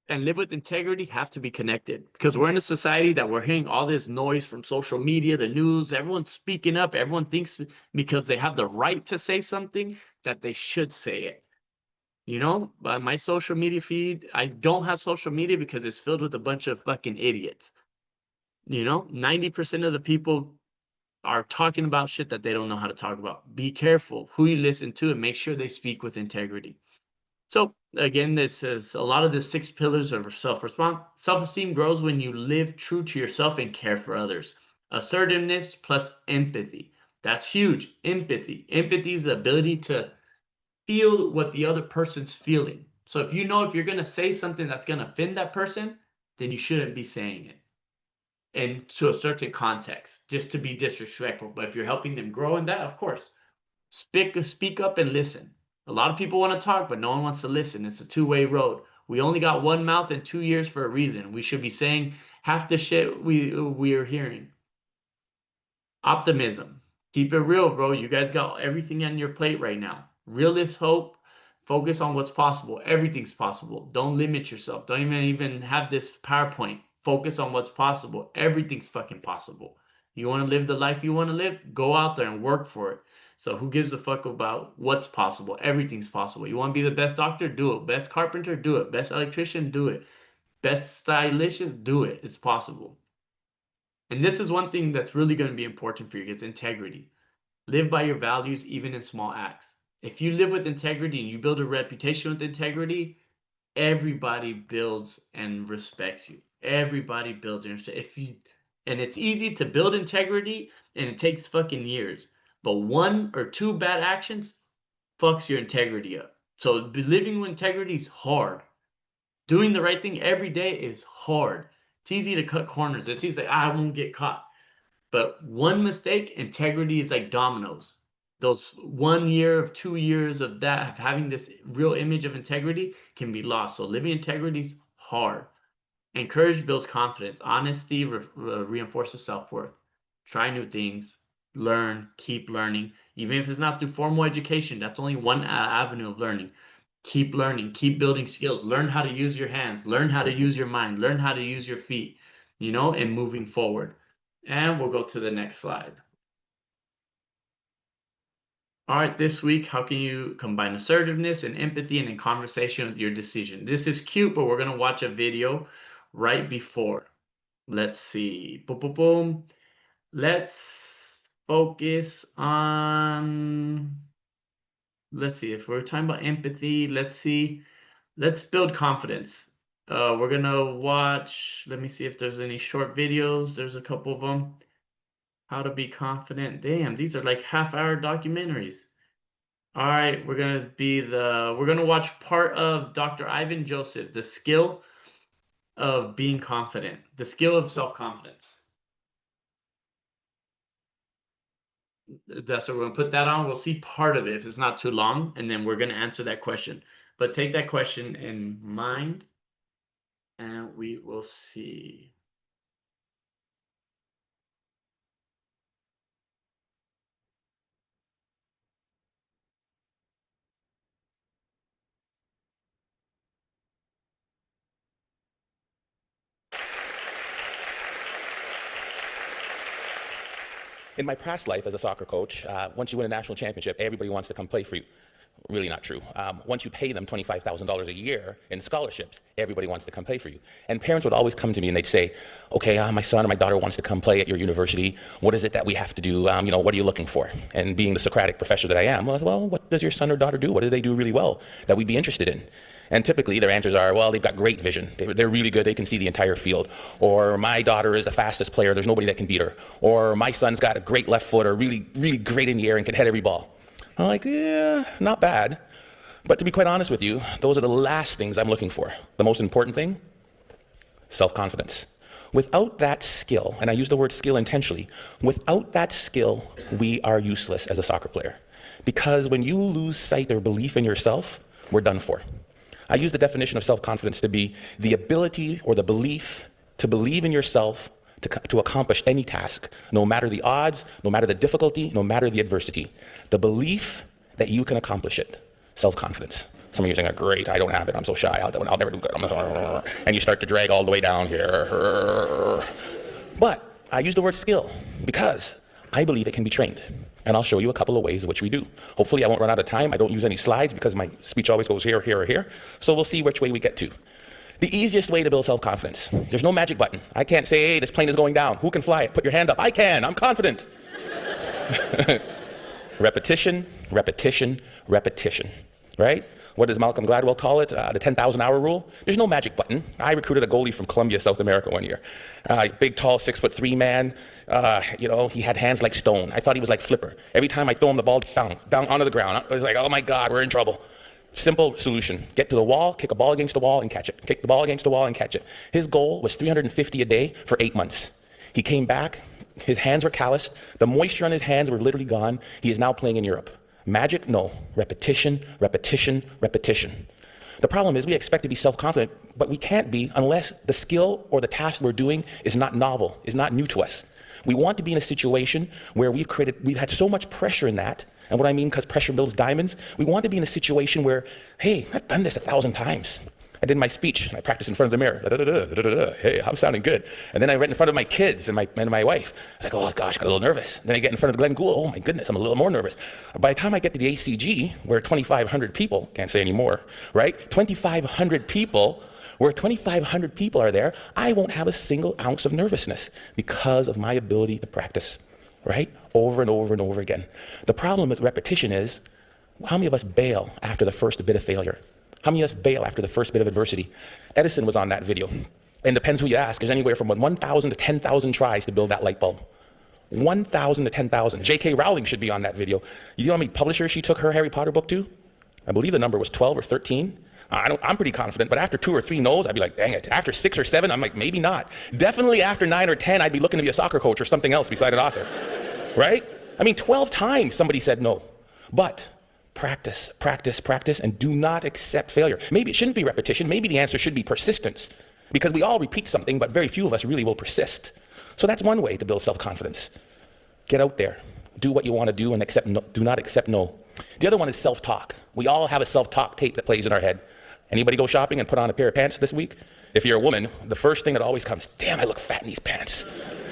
and live with integrity, have to be connected, because we're in a society that we're hearing all this noise from social media, the news, everyone's speaking up. Everyone thinks because they have the right to say something that they should say it. But my social media feed, I don't have social media because it's filled with a bunch of fucking idiots. 90% of the people are talking about shit that they don't know how to talk about. Be careful who you listen to and make sure they speak with integrity. So again, this is a lot of the 6 pillars of self-response. Self-esteem grows when you live true to yourself and care for others. Assertiveness plus empathy. That's huge. Empathy. Empathy is the ability to feel what the other person's feeling. So if you're going to say something that's going to offend that person, then you shouldn't be saying it. And to a certain context, just to be disrespectful. But if you're helping them grow in that, of course, speak up and listen. A lot of people want to talk, but no one wants to listen. It's a two-way road. We only got one mouth and 2 ears for a reason. We should be saying half the shit we are hearing. Optimism. Keep it real, bro. You guys got everything on your plate right now. Realist hope. Focus on what's possible. Everything's possible. Don't limit yourself. Don't even have this PowerPoint. Focus on what's possible. Everything's fucking possible. You want to live the life you want to live? Go out there and work for it. So who gives a fuck about what's possible? Everything's possible. You want to be the best doctor? Do it. Best carpenter? Do it. Best electrician? Do it. Best stylist? Do it. It's possible. And this is one thing that's really going to be important for you. It's integrity. Live by your values, even in small acts. If you live with integrity and you build a reputation with integrity, everybody builds and respects you. Everybody builds and respects. And it's easy to build integrity, and it takes fucking years. But 1 or 2 bad actions fucks your integrity up. So living with integrity is hard. Doing the right thing every day is hard. It's easy to cut corners. It's easy to say, I won't get caught. But one mistake, integrity is like dominoes. Those 1 year, 2 years of that, of having this real image of integrity can be lost. So living integrity is hard. And courage builds confidence. Honesty reinforces self-worth. Try new things. Learn. Keep learning. Even if it's not through formal education, that's only one avenue of learning. Keep learning. Keep building skills. Learn how to use your hands. Learn how to use your mind. Learn how to use your feet, and moving forward. And we'll go to the next slide. All right, this week, how can you combine assertiveness and empathy and in conversation with your decision? This is cute, but we're going to watch a video right before. Let's see. Boom, boom, boom. Let's focus on, let's see, if we're talking about empathy, let's build confidence. We're going to watch, let me see if there's any short videos. There's a couple of them. How to be confident. Damn, these are like half-hour documentaries. All right, we're gonna watch part of Dr. Ivan Joseph, the skill of being confident, the skill of self-confidence. So we're gonna put that on. We'll see part of it if it's not too long, and then we're gonna answer that question. But take that question in mind, and we will see. In my past life as a soccer coach, once you win a national championship, everybody wants to come play for you. Really not true. Once you pay them $25,000 a year in scholarships, everybody wants to come play for you. And parents would always come to me and they'd say, okay, my son or my daughter wants to come play at your university. What is it that we have to do? What are you looking for? And being the Socratic professor that I am, well, what does your son or daughter do? What do they do really well that we'd be interested in? And typically their answers are, well, they've got great vision. They're really good. They can see the entire field. Or my daughter is the fastest player. There's nobody that can beat her. Or my son's got a great left foot or really, really great in the air and can hit every ball. I'm like, yeah, not bad. But to be quite honest with you, those are the last things I'm looking for. The most important thing, self-confidence. Without that skill, and I use the word skill intentionally, without that skill, we are useless as a soccer player. Because when you lose sight or belief in yourself, we're done for. I use the definition of self-confidence to be the ability or the belief to believe in yourself to accomplish any task, no matter the odds, no matter the difficulty, no matter the adversity. The belief that you can accomplish it. Self-confidence. Some of you are saying, great, I don't have it, I'm so shy, I'll never do good. And you start to drag all the way down here. But I use the word skill because I believe it can be trained. And I'll show you a couple of ways in which we do. Hopefully I won't run out of time. I don't use any slides because my speech always goes here, here, or here. So we'll see which way we get to. The easiest way to build self-confidence. There's no magic button. I can't say, hey, this plane is going down. Who can fly it? Put your hand up. I can. I'm confident. Repetition, repetition, repetition. Right? What does Malcolm Gladwell call it? The 10,000-hour rule? There's no magic button. I recruited a goalie from Colombia, South America one year. Big, tall, 6'3" man. He had hands like stone. I thought he was like Flipper. Every time I throw him the ball down onto the ground, I was like, oh my God, we're in trouble. Simple solution. Get to the wall, kick a ball against the wall and catch it. Kick the ball against the wall and catch it. His goal was 350 a day for 8 months. He came back, his hands were calloused, the moisture on his hands were literally gone. He is now playing in Europe. Magic? No. Repetition, repetition, repetition. The problem is we expect to be self-confident, but we can't be unless the skill or the task we're doing is not novel, is not new to us. We want to be in a situation where we've had so much pressure in that, and what I mean because pressure builds diamonds, we want to be in a situation where, hey, I've done this 1,000 times. I did my speech, and I practiced in front of the mirror. Hey, I'm sounding good. And then I read in front of my kids and my wife. I was like, oh gosh, got a little nervous. Then I get in front of Glenn Gould. Oh my goodness, I'm a little more nervous. By the time I get to the ACG, where 2,500 people, can't say anymore, right? 2,500 people, where 2,500 people are there, I won't have a single ounce of nervousness because of my ability to practice, right? Over and over and over again. The problem with repetition is, how many of us bail after the first bit of failure? How many of us bail after the first bit of adversity? Edison was on that video. And depends who you ask. There's anywhere from 1,000 to 10,000 tries to build that light bulb. 1,000 to 10,000. J.K. Rowling should be on that video. You know how many publishers she took her Harry Potter book to? I believe the number was 12 or 13. I'm pretty confident, but after 2 or 3 no's, I'd be like, dang it. After 6 or 7, I'm like, maybe not. Definitely after 9 or 10, I'd be looking to be a soccer coach or something else beside an author, right? I mean, 12 times somebody said no. But practice, practice, practice, and do not accept failure. Maybe it shouldn't be repetition. Maybe the answer should be persistence, because we all repeat something, but very few of us really will persist. So that's one way to build self-confidence. Get out there, do what you want to do, and do not accept no. The other one is self-talk. We all have a self-talk tape that plays in our head. Anybody go shopping and put on a pair of pants this week? If you're a woman, the first thing that always comes, damn, I look fat in these pants.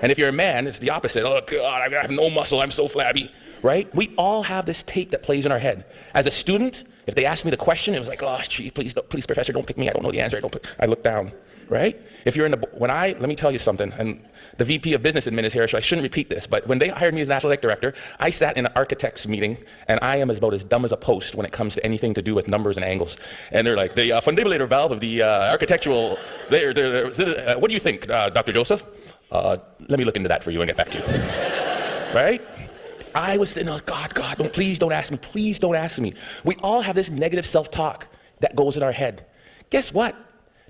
And if you're a man, it's the opposite. Oh God, I have no muscle, I'm so flabby, right? We all have this tape that plays in our head. As a student, if they asked me the question, it was like, oh, gee, please, professor, don't pick me. I don't know the answer. I look down, right? If you're let me tell you something, and the VP of Business Admin is here, so I shouldn't repeat this, but when they hired me as National Athletic Director, I sat in an architect's meeting, and I am about as dumb as a post when it comes to anything to do with numbers and angles. And they're like, the fundibulator valve of the architectural, what do you think, Dr. Joseph? Let me look into that for you and get back to you, right? I was saying, oh, God, please don't ask me. Please don't ask me. We all have this negative self-talk that goes in our head. Guess what?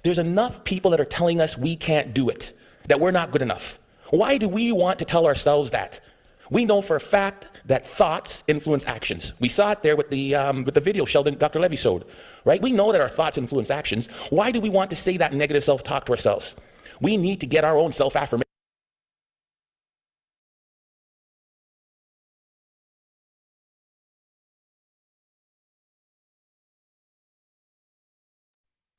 There's enough people that are telling us we can't do it, that we're not good enough. Why do we want to tell ourselves that? We know for a fact that thoughts influence actions. We saw it there with the video Sheldon, Dr. Levy showed, right? We know that our thoughts influence actions. Why do we want to say that negative self-talk to ourselves? We need to get our own self-affirmation.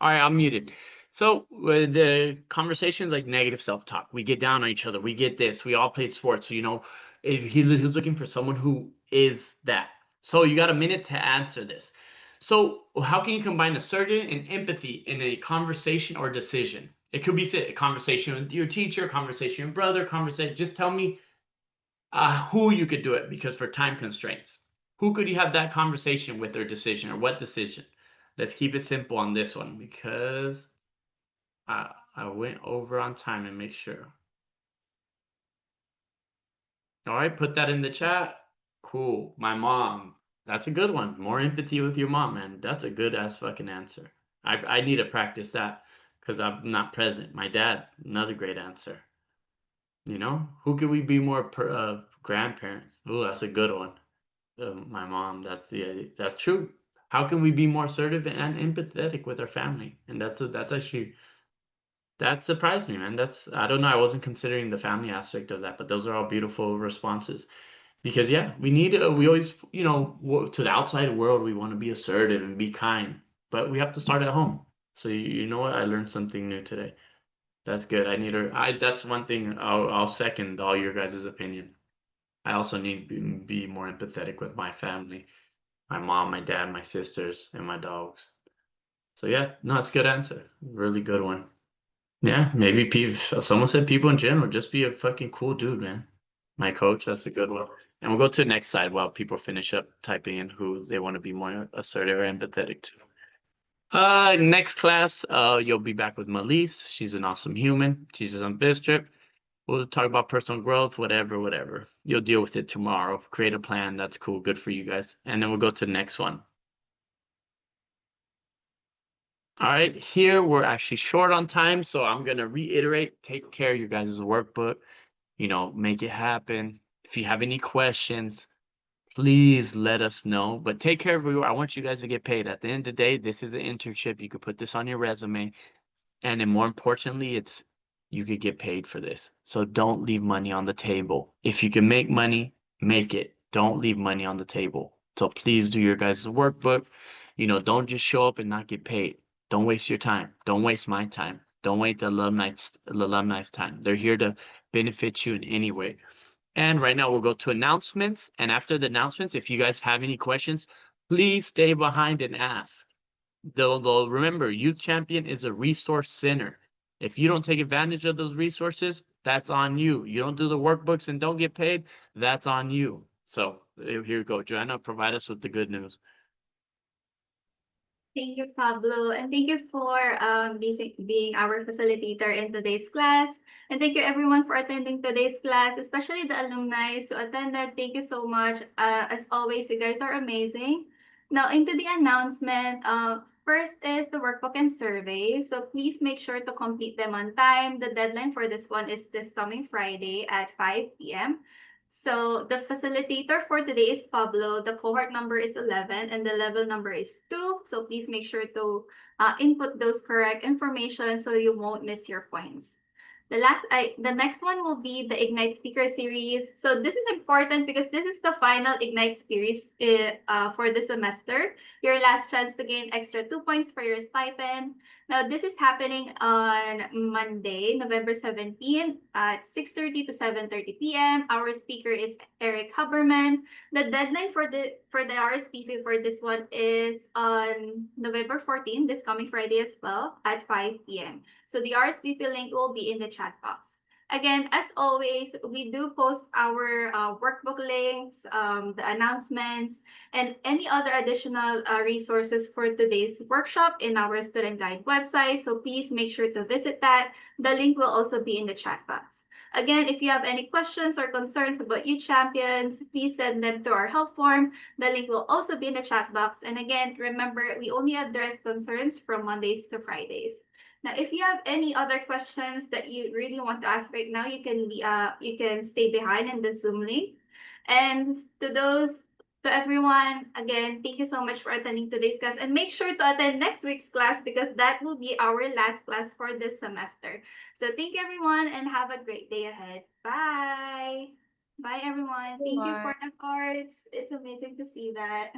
All right, I'm muted. So the conversations like negative self-talk, we get down on each other, we get this, we all play sports. So, if he's looking for someone who is that. So you got a minute to answer this. So how can you combine assertion and empathy in a conversation or decision? It could be a conversation with your teacher, conversation with your brother, conversation. Just tell me who you could do it, because for time constraints. Who could you have that conversation with or decision, or what decision? Let's keep it simple on this one, because I went over on time and make sure. All right, put that in the chat. Cool. My mom. That's a good one. More empathy with your mom, man. That's a good ass fucking answer. I need to practice that because I'm not present. My dad, another great answer. Who could we be more grandparents? Oh, that's a good one. My mom. That's true. How can we be more assertive and empathetic with our family? And that's actually, that surprised me, man. I don't know. I wasn't considering the family aspect of that, but those are all beautiful responses. Because yeah, we always, to the outside world, we want to be assertive and be kind, but we have to start at home. So you know what? I learned something new today. That's good. That's one thing I'll second all your guys' opinion. I also need to be more empathetic with my family, my mom, my dad, my sisters, and my dogs. So yeah, no, it's a good answer. Really good one. Yeah, maybe someone said people in general, just be a fucking cool dude, man. My coach, that's a good one. And we'll go to the next side while people finish up typing in who they want to be more assertive or empathetic to. Next class, you'll be back with Melise. She's an awesome human. She's just on this trip. We'll talk about personal growth, whatever. You'll deal with it tomorrow. Create a plan. That's cool. Good for you guys. And then we'll go to the next one. All right, here we're actually short on time, so I'm going to reiterate, take care of your guys' workbook, make it happen. If you have any questions, please let us know, but take care of you. I want you guys to get paid. At the end of the day, this is an internship. You could put this on your resume, and then more importantly, you could get paid for this. So don't leave money on the table. If you can make money, make it. Don't leave money on the table. So please do your guys' workbook. Don't just show up and not get paid. Don't waste your time. Don't waste my time. Don't waste the alumni's time. They're here to benefit you in any way. And right now we'll go to announcements. And after the announcements, if you guys have any questions, please stay behind and ask. They'll remember, Youth Champion is a resource center. If you don't take advantage of those resources, that's on you. You don't do the workbooks and don't get paid, that's on you. So here we go. Joanna, provide us with the good news. Thank you, Pablo, and thank you for being our facilitator in today's class. And thank you everyone for attending today's class, especially the alumni who attended. Thank you so much. As always, you guys are amazing. Now into the announcement. First is the workbook and survey. So please make sure to complete them on time. The deadline for this one is this coming Friday at 5 p.m. So the facilitator for today is Pablo. The cohort number is 11 and the level number is 2. So please make sure to input those correct information so you won't miss your points. The next one will be the Ignite Speaker Series. So this is important because this is the final Ignite series for the semester. Your last chance to gain extra 2 points for your stipend. Now, this is happening on Monday, November 17 at 6:30 to 7:30 p.m. Our speaker is Eric Huberman. The deadline for the RSVP for this one is on November 14, this coming Friday as well, at 5 p.m. So the RSVP link will be in the chat box. Again, as always, we do post our workbook links, the announcements, and any other additional resources for today's workshop in our student guide website. So please make sure to visit that. The link will also be in the chat box. Again, if you have any questions or concerns about Youth Champions, please send them to our help form. The link will also be in the chat box. And again, remember, we only address concerns from Mondays to Fridays. Now, if you have any other questions that you really want to ask right now, you can stay behind in the Zoom link. And to everyone, again, thank you so much for attending today's class. And make sure to attend next week's class because that will be our last class for this semester. So thank you, everyone, and have a great day ahead. Bye. Bye, everyone. Thank you for the cards. It's amazing to see that.